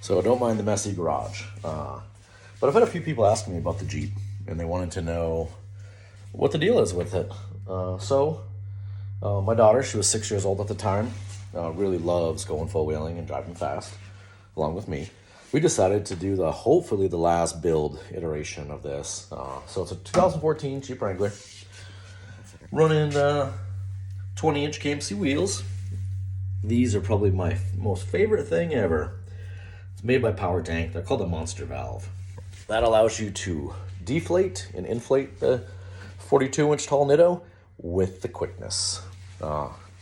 So don't mind the messy garage. But I've had a few people ask me about the Jeep, and they wanted to know what the deal is with it. My daughter, she was 6 years old at the time, really loves going four-wheeling and driving fast, along with me. We decided to do hopefully the last build iteration of this. So it's a 2014 Jeep Wrangler, running 20-inch KMC wheels. These are probably my most favorite thing ever. It's made by Power Tank. They're called a monster valve. That allows you to deflate and inflate the 42-inch tall Nitto with the quickness,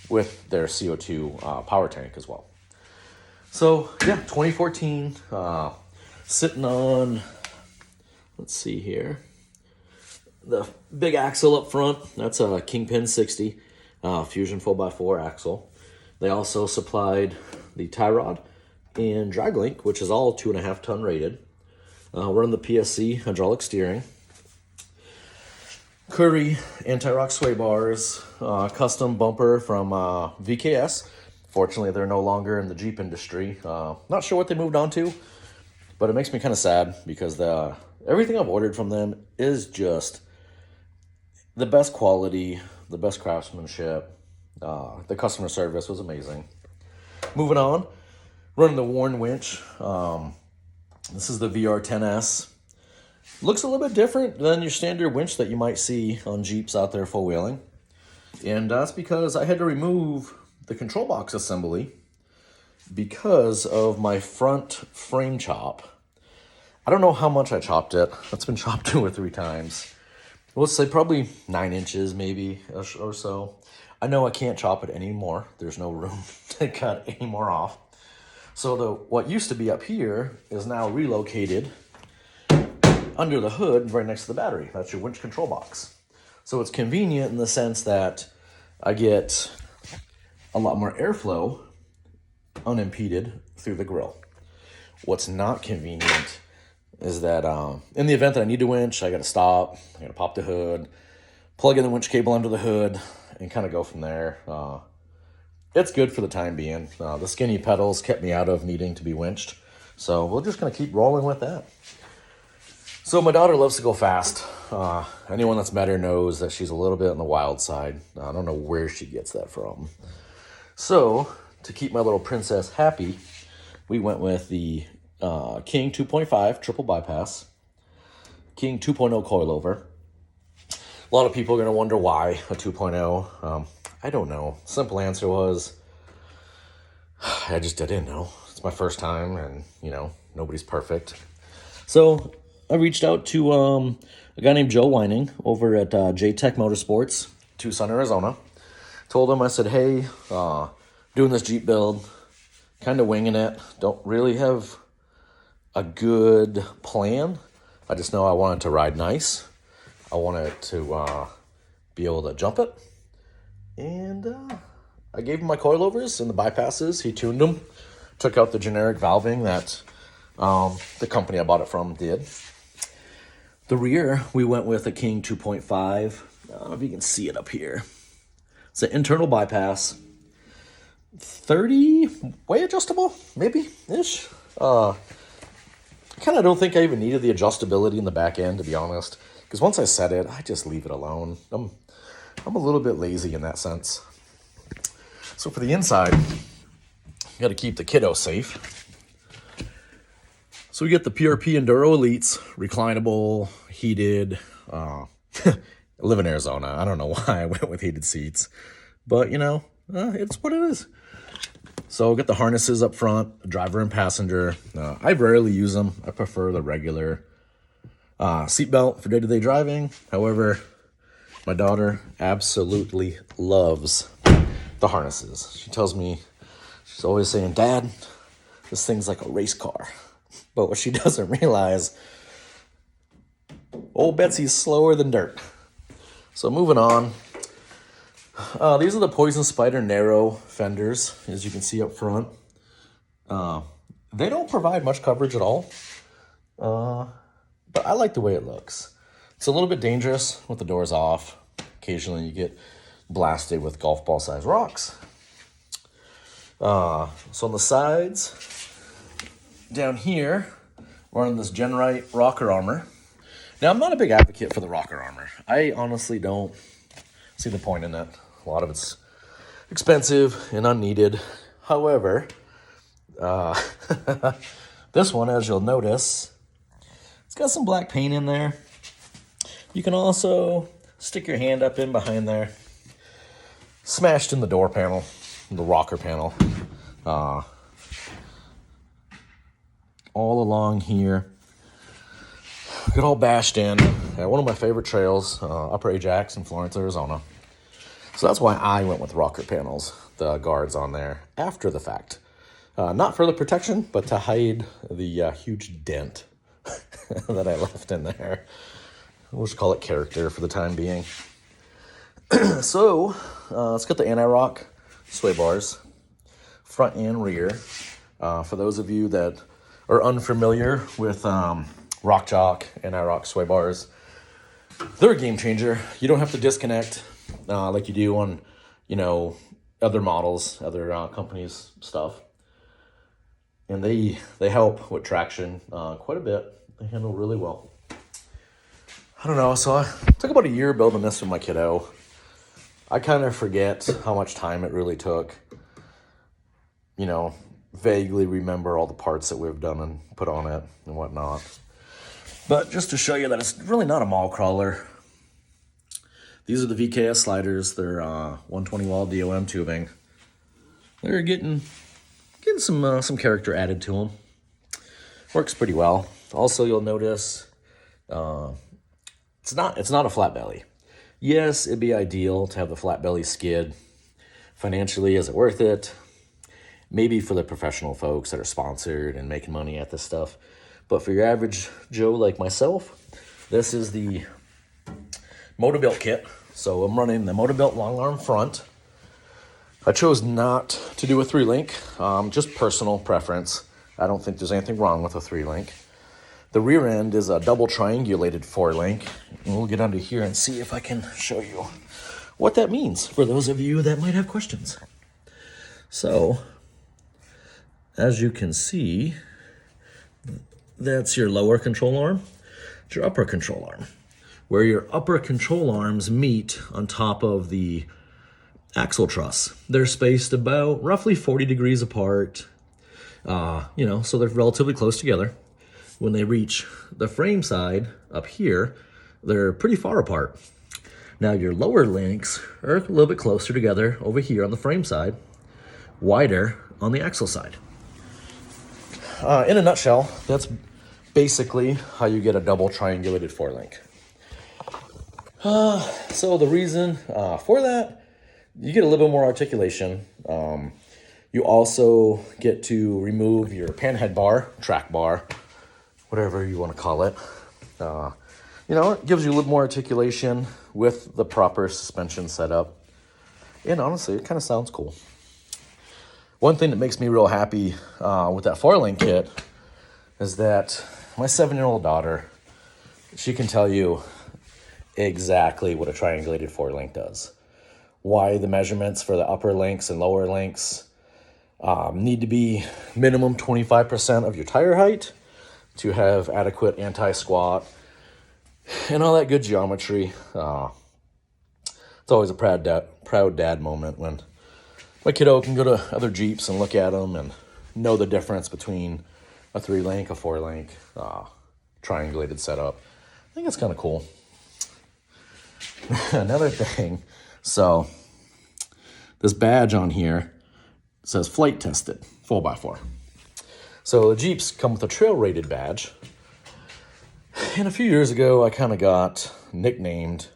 with their CO2 power tank as well. So yeah, 2014, sitting on, let's see here, the big axle up front. That's a Kingpin 60 Fusion 4x4 axle. They also supplied the tie rod and drag link, which is all 2.5 ton rated. Running the PSC hydraulic steering. Curry anti-rock sway bars, custom bumper from VKS. Fortunately, they're no longer in the Jeep industry. Not sure what they moved on to, but it makes me kind of sad because everything I've ordered from them is just the best quality, the best craftsmanship. The customer service was amazing. Moving on, running the Warn winch. This is the VR10S. Looks a little bit different than your standard winch that you might see on Jeeps out there four-wheeling. And that's because I had to remove the control box assembly because of my front frame chop. I don't know how much I chopped it. It's been chopped 2 or 3 times. Let's say probably 9 inches maybe or so. I know I can't chop it anymore. There's no room to cut any more off. So what used to be up here is now relocated under the hood right next to the battery. That's your winch control box. So it's convenient in the sense that I get a lot more airflow unimpeded through the grill. What's not convenient is that in the event that I need to winch, I got to stop, I got to pop the hood, plug in the winch cable under the hood, and kind of go from there. It's good for the time being. The skinny pedals kept me out of needing to be winched. So we're just going to keep rolling with that. So my daughter loves to go fast. Anyone that's met her knows that she's a little bit on the wild side. I don't know where she gets that from. So to keep my little princess happy, we went with the King 2.5 triple bypass, King 2.0 coilover. A lot of people are going to wonder why a 2.0. I don't know. Simple answer was, I didn't know. It's my first time, and, nobody's perfect. So I reached out to a guy named Joe Wining over at J-Tech Motorsports, Tucson, Arizona. Told him, I said, hey, doing this Jeep build, kind of winging it. Don't really have a good plan. I just know I wanted to ride nice. I wanted to be able to jump it. And I gave him my coilovers and the bypasses. He tuned them. Took out the generic valving that the company I bought it from did. The rear, we went with a King 2.5. I don't know if you can see it up here. It's an internal bypass. 30 way adjustable, maybe-ish. I kind of don't think I even needed the adjustability in the back end, to be honest. Because once I set it, I just leave it alone. I'm a little bit lazy in that sense. So for the inside, you got to keep the kiddo safe. So we get the PRP Enduro Elites, reclinable, heated. I live in Arizona. I don't know why I went with heated seats. But, it's what it is. So get the harnesses up front, driver and passenger. I rarely use them. I prefer the regular seatbelt for day-to-day driving. However, my daughter absolutely loves the harnesses. She tells me, she's always saying, Dad, this thing's like a race car. But what she doesn't realize, old Betsy's slower than dirt. So moving on. These are the Poison Spider narrow fenders, as you can see up front. They don't provide much coverage at all. But I like the way it looks. It's a little bit dangerous with the doors off. Occasionally you get blasted with golf ball sized rocks. So on the sides, down here, running this Genrite rocker armor. Now, I'm not a big advocate for the rocker armor. I honestly don't see the point in it. A lot of it's expensive and unneeded. However, this one, as you'll notice, it's got some black paint in there. You can also stick your hand up in behind there. Smashed in the door panel, the rocker panel. All along here. Get all bashed in at one of my favorite trails, Upper Ajax in Florence, Arizona. So that's why I went with rocker panels, the guards on there, after the fact. Not for the protection, but to hide the huge dent that I left in there. We'll just call it character for the time being. So, let's get the anti-rock sway bars, front and rear. For those of you that are unfamiliar with Rock Chalk, anti-rock sway bars, they're a game changer. You don't have to disconnect like you do on, other models, other companies' stuff. And they help with traction quite a bit. They handle really well. I don't know, so I took about a year building this with my kiddo. I kind of forget how much time it really took. Vaguely remember all the parts that we've done and put on it and whatnot. But just to show you that it's really not a mall crawler. These are the VKS sliders. They're 120 wall DOM tubing. They're getting some character added to them. Works pretty well. Also, you'll notice it's not a flat belly. Yes, it'd be ideal to have the flat belly skid. Financially, is it worth it? Maybe for the professional folks that are sponsored and making money at this stuff. But for your average Joe like myself, this is the Motobuilt kit. So I'm running the Motobuilt long arm front. I chose not to do a 3-link, just personal preference. I don't think there's anything wrong with a 3-link. The rear end is a double triangulated 4-link. And we'll get under here and see if I can show you what that means for those of you that might have questions. So, as you can see, that's your lower control arm, it's your upper control arm. Where your upper control arms meet on top of the axle truss. They're spaced about roughly 40 degrees apart, so they're relatively close together. When they reach the frame side up here, they're pretty far apart. Now your lower links are a little bit closer together over here on the frame side, wider on the axle side. In a nutshell, that's basically how you get a double triangulated 4-link. So the reason for that, you get a little bit more articulation. You also get to remove your panhead bar, track bar, whatever you want to call it. It gives you a little more articulation with the proper suspension setup. And honestly, it kind of sounds cool. One thing that makes me real happy with that 4-link kit is that my 7-year-old daughter, she can tell you exactly what a triangulated 4-link does. Why the measurements for the upper links and lower links need to be minimum 25% of your tire height to have adequate anti-squat and all that good geometry. It's always a proud dad moment when my kiddo can go to other Jeeps and look at them and know the difference between a 3-link, a 4-link, triangulated setup. I think it's kind of cool. Another thing, so this badge on here says flight tested 4x4. So the Jeeps come with a trail rated badge. And a few years ago, I kind of got nicknamed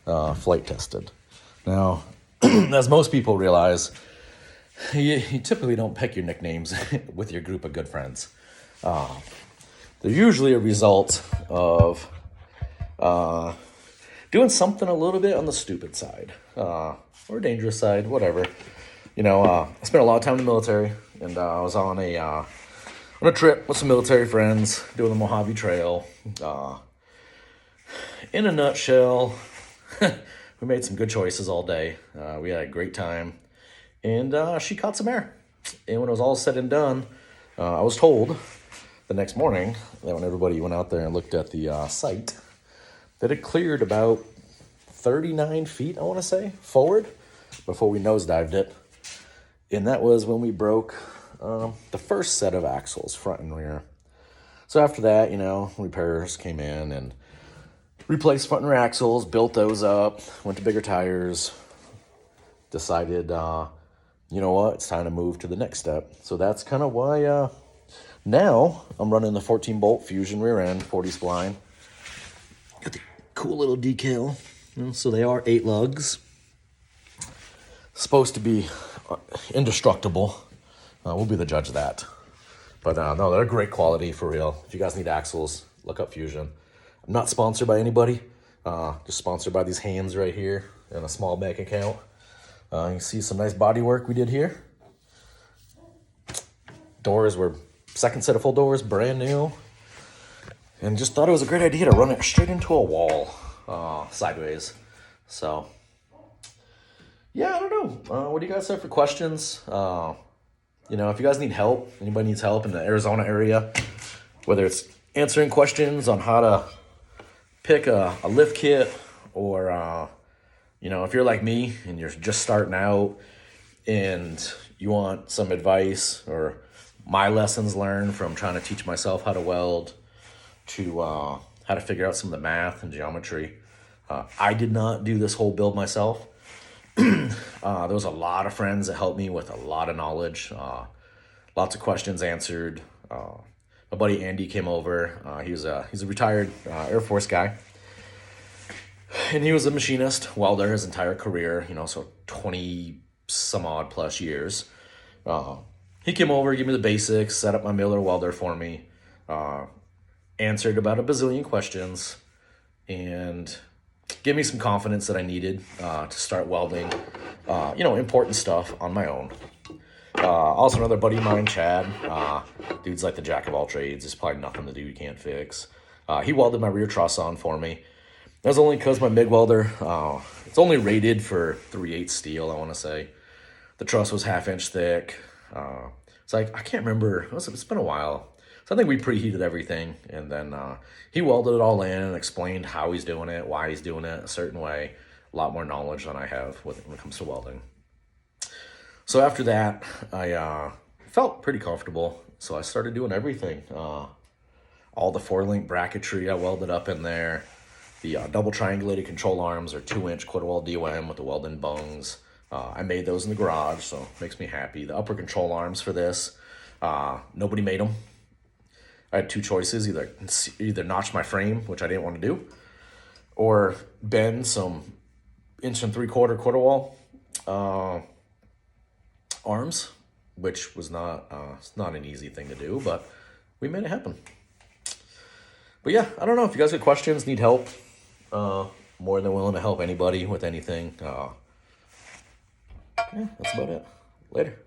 flight tested. Now, as most people realize, you typically don't pick your nicknames with your group of good friends. They're usually a result of doing something a little bit on the stupid side or dangerous side, whatever. I spent a lot of time in the military, and I was on a trip with some military friends doing the Mojave Trail. In a nutshell, we made some good choices all day. We had a great time, and she caught some air. And when it was all said and done, I was told the next morning, when everybody went out there and looked at the site, that it cleared about 39 feet, I want to say, forward before we nosedived it. And that was when we broke the first set of axles, front and rear. So after that, repairs came in and replaced front and rear axles, built those up, went to bigger tires, decided, you know what, it's time to move to the next step. So that's kind of why now I'm running the 14 bolt Fusion rear end, 40 spline. Got the cool little decal. So they are 8 lugs. Supposed to be indestructible. We'll be the judge of that. But no, they're great quality for real. If you guys need axles, look up Fusion. I'm not sponsored by anybody. Just sponsored by these hands right here and a small bank account. You can see some nice body work we did here. Doors were second set of full doors, brand new. And just thought it was a great idea to run it straight into a wall, sideways. So, yeah, I don't know. What do you guys have for questions? If you guys need help, anybody needs help in the Arizona area, whether it's answering questions on how to pick a lift kit or, if you're like me and you're just starting out and you want some advice or my lessons learned from trying to teach myself how to weld to how to figure out some of the math and geometry. I did not do this whole build myself. There was a lot of friends that helped me with a lot of knowledge, lots of questions answered. My buddy Andy came over. He's a retired Air Force guy, and he was a machinist, welder his entire career. So 20 some odd plus years. He came over, gave me the basics, set up my Miller welder for me, answered about a bazillion questions, and give me some confidence that I needed to start welding, important stuff on my own. Also, another buddy of mine, Chad, dude's like the jack of all trades. There's probably nothing the dude can't fix. He welded my rear truss on for me. That's only because my MIG welder, it's only rated for 3/8 steel, I want to say. The truss was 1/2 inch thick. It's like, I can't remember, it's been a while. So I think we preheated everything, and then he welded it all in and explained how he's doing it, why he's doing it a certain way. A lot more knowledge than I have when it comes to welding. So after that, I felt pretty comfortable, so I started doing everything. All the 4-link bracketry I welded up in there. The double triangulated control arms are 2-inch quarter wall DOM with the welding bungs. I made those in the garage, so it makes me happy. The upper control arms for this, nobody made them. I had 2 choices, either notch my frame, which I didn't want to do, or bend some 1 3/4 quarter wall arms, which was not an easy thing to do, but we made it happen. But yeah, I don't know if you guys have questions, need help. More than willing to help anybody with anything. Yeah, that's about it. Later.